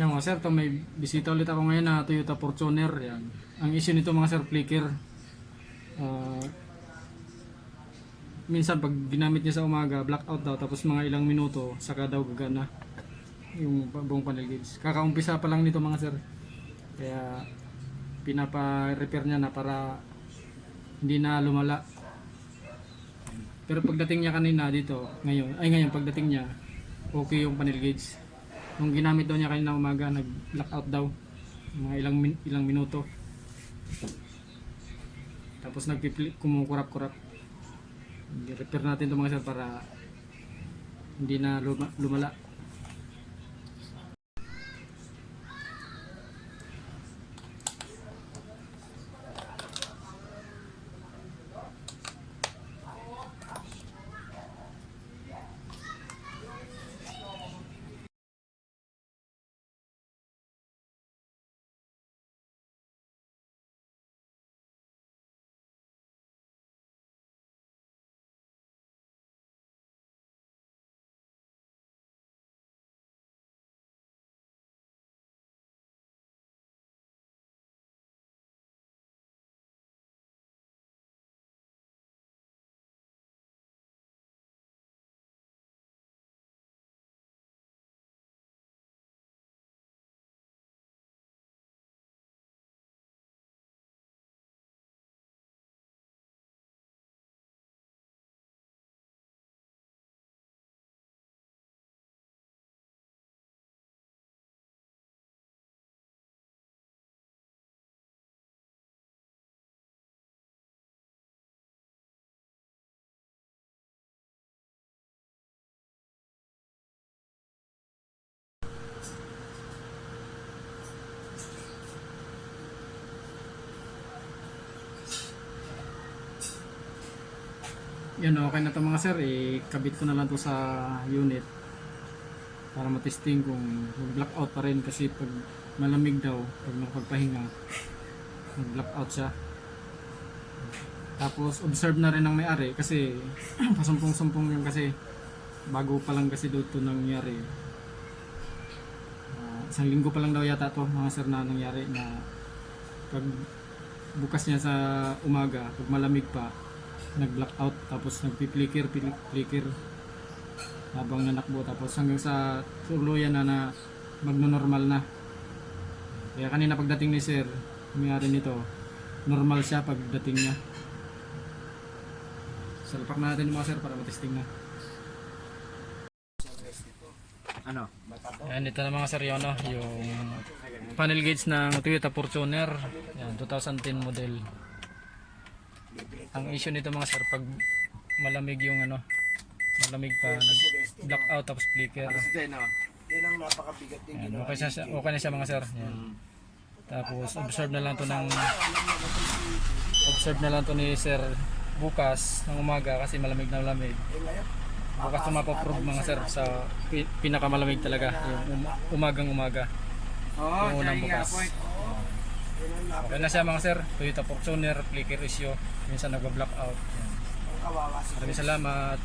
Yan mga sir, to may bisita ulit ako ngayon na Toyota Fortuner. Yan. Ang issue nito mga sir, flicker. Ah, minsan pag ginamit niya sa umaga, blackout daw, tapos mga ilang minuto, saka daw gagana yung buong panel gauge. Kakaumpisa pa lang nito mga sir. Kaya pinapa-repair niya na para hindi na lumala. Pero pagdating niya kanina dito, ngayon pagdating niya, okay yung panel gauge. Nung ginamit daw niya kanina umaga, nag-blackout daw mga ilang minuto. Tapos kumukurap-kurap. I-repair natin ito mga sir para hindi na lumala. Yan, okay na to mga sir, ikabit ko na lang to sa unit para matesting kung mag-blackout pa rin, kasi pag malamig daw, pag nakapagpahinga, mag-blackout siya. Tapos observe na rin ng may-ari kasi pasumpong-sumpong yun, kasi bago pa lang kasi dito nangyari. Isang linggo pa lang daw yata to mga sir na nangyari, na pag bukas niya sa umaga, pag malamig pa, nag-blackout, tapos nagpi-flicker habang nanakbo, tapos hanggang sa tuluyan na magno-normal na. Kaya kanina pagdating ni sir, may-ari nito, normal siya pagdating niya. Salpak na natin yung mga sir para matesting na. Ano? Ayan, ito na mga sir yun, no? Yung panel gauge ng Toyota Fortuner. Yan, 2010 model. Ang issue nito mga sir, pag malamig yung malamig pa, nag-blackout tapos flicker. Yan ang napakabigat yung Yan, ginawa. okay na siya mga sir. Yan. Tapos observe na lang to ni sir bukas ng umaga, kasi malamig na malamig. Bukas ito mapaprove mga sir sa pinakamalamig talaga, yung umagang umaga. Yung unang bukas. Okay na siya mga sir. Toyota Fortuner, flicker issue, minsan nagba-blackout. Maraming salamat.